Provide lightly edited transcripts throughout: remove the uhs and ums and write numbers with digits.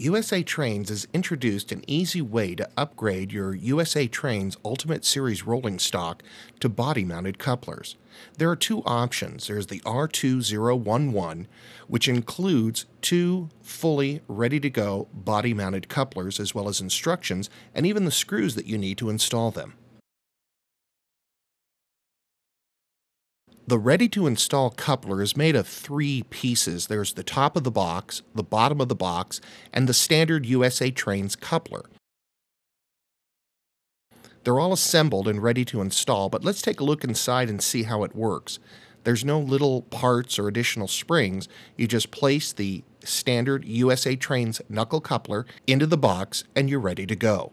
USA Trains has introduced an easy way to upgrade your USA Trains Ultimate Series rolling stock to body-mounted couplers. There are two options. There's the R2011, which includes two fully ready-to-go body-mounted couplers as well as instructions and even the screws that you need to install them. The ready-to-install coupler is made of three pieces. There's the top of the box, the bottom of the box, and the standard USA Trains coupler. They're all assembled and ready to install, but let's take a look inside and see how it works. There's no little parts or additional springs. You just place the standard USA Trains knuckle coupler into the box and you're ready to go.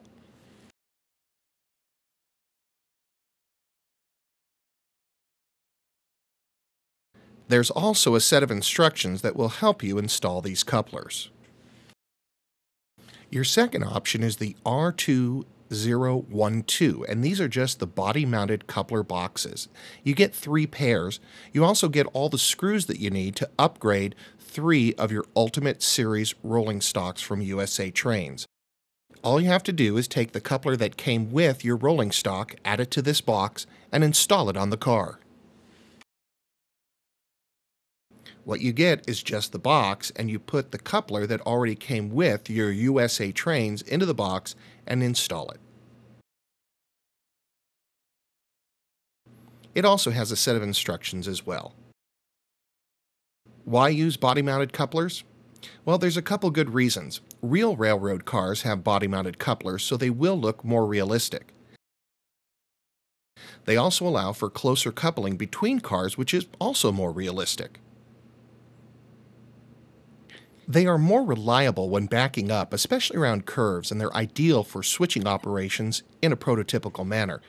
There's also a set of instructions that will help you install these couplers. Your second option is the R2012, and these are just the body-mounted coupler boxes. You get 3 pairs. You also get all the screws that you need to upgrade 3 of your Ultimate Series rolling stocks from USA Trains. All you have to do is take the coupler that came with your rolling stock, add it to this box, and install it on the car. What you get is just the box, and you put the coupler that already came with your USA Trains into the box and install it. It also has a set of instructions as well. Why use body-mounted couplers? Well, there's a couple good reasons. Real railroad cars have body-mounted couplers, so they will look more realistic. They also allow for closer coupling between cars, which is also more realistic. They are more reliable when backing up, especially around curves, and they're ideal for switching operations in a prototypical manner.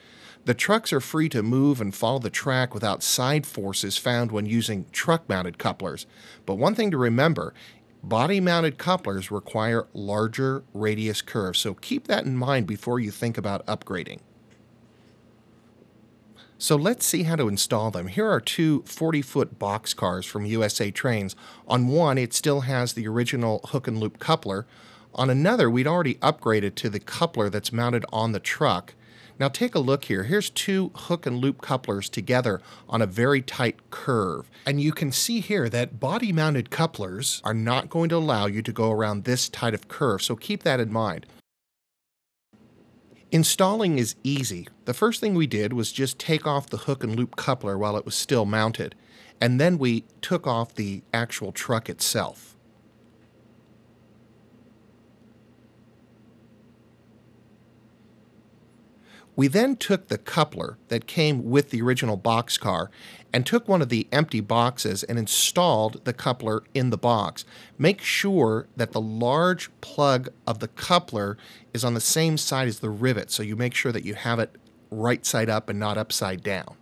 The trucks are free to move and follow the track without side forces found when using truck-mounted couplers. But one thing to remember, body-mounted couplers require larger radius curves, so keep that in mind before you think about upgrading. So let's see how to install them. Here are 2 40-foot boxcars from USA Trains. On one, it still has the original hook and loop coupler. On another, we'd already upgraded to the coupler that's mounted on the truck. Now take a look here. Here's 2 hook and loop couplers together on a very tight curve. And you can see here that body-mounted couplers are not going to allow you to go around this tight of curve, so keep that in mind. Installing is easy. The first thing we did was just take off the hook and loop coupler while it was still mounted, and then we took off the actual truck itself. We then took the coupler that came with the original boxcar and took one of the empty boxes and installed the coupler in the box. Make sure that the large plug of the coupler is on the same side as the rivet, so you make sure that you have it right side up and not upside down.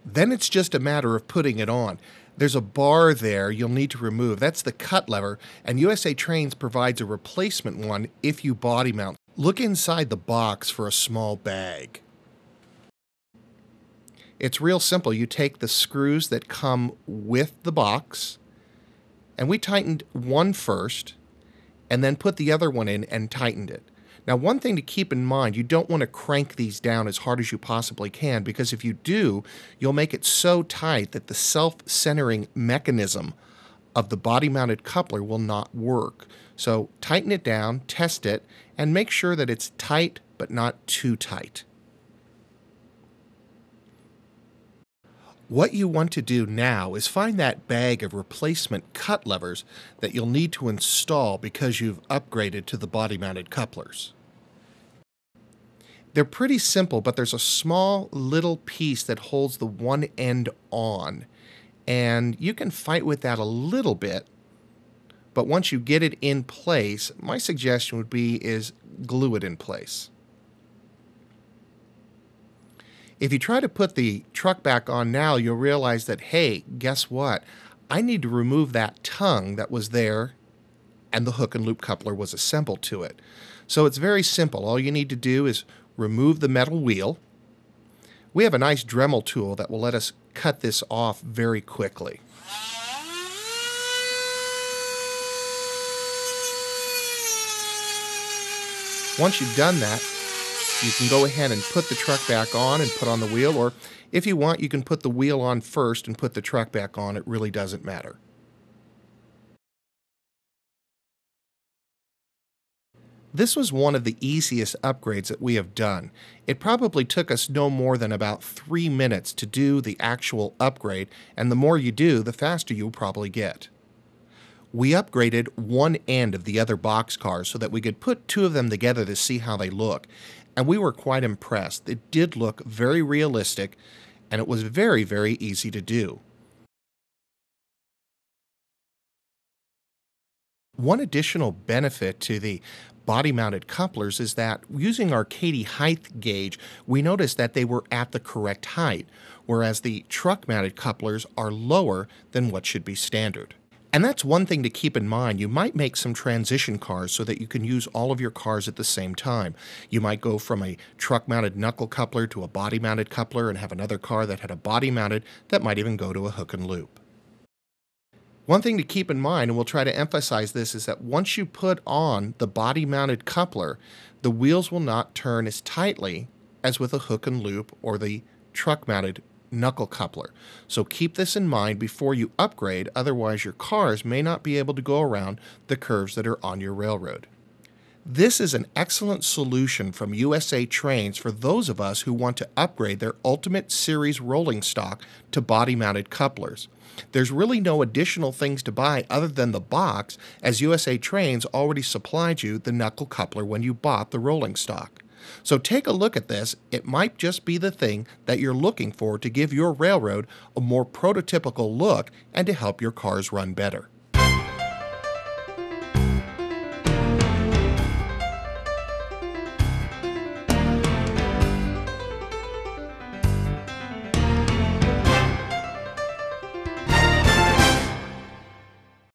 Then it's just a matter of putting it on. There's a bar there you'll need to remove. That's the cut lever, and USA Trains provides a replacement one if you body mount. Look inside the box for a small bag. It's real simple. You take the screws that come with the box, and we tightened one first, and then put the other one in and tightened it. Now, one thing to keep in mind, you don't want to crank these down as hard as you possibly can, because if you do, you'll make it so tight that the self-centering mechanism of the body-mounted coupler will not work. So tighten it down, test it, and make sure that it's tight but not too tight. What you want to do now is find that bag of replacement cut levers that you'll need to install because you've upgraded to the body-mounted couplers. They're pretty simple, but there's a small little piece that holds the one end on, and you can fight with that a little bit, but once you get it in place, my suggestion would be is glue it in place. If you try to put the truck back on now, you'll realize that, hey, guess what? I need to remove that tongue that was there and the hook and loop coupler was assembled to it. So it's very simple. All you need to do is remove the metal wheel. We have a nice Dremel tool that will let us cut this off very quickly. Once you've done that, you can go ahead and put the truck back on and put on the wheel, or if you want, you can put the wheel on first and put the truck back on. It really doesn't matter. This was one of the easiest upgrades that we have done. It probably took us no more than about 3 minutes to do the actual upgrade, and the more you do, the faster you'll probably get. We upgraded one end of the other boxcars so that we could put two of them together to see how they look, and we were quite impressed. It did look very realistic, and it was very, very easy to do. One additional benefit to the body-mounted couplers is that using our Katy height gauge, we noticed that they were at the correct height, whereas the truck-mounted couplers are lower than what should be standard. And that's one thing to keep in mind. You might make some transition cars so that you can use all of your cars at the same time. You might go from a truck-mounted knuckle coupler to a body-mounted coupler and have another car that had a body-mounted that might even go to a hook and loop. One thing to keep in mind, and we'll try to emphasize this, is that once you put on the body-mounted coupler, the wheels will not turn as tightly as with a hook and loop or the truck-mounted knuckle coupler. So keep this in mind before you upgrade, otherwise your cars may not be able to go around the curves that are on your railroad. This is an excellent solution from USA Trains for those of us who want to upgrade their Ultimate Series rolling stock to body-mounted couplers. There's really no additional things to buy other than the box, as USA Trains already supplied you the knuckle coupler when you bought the rolling stock. So take a look at this. It might just be the thing that you're looking for to give your railroad a more prototypical look and to help your cars run better.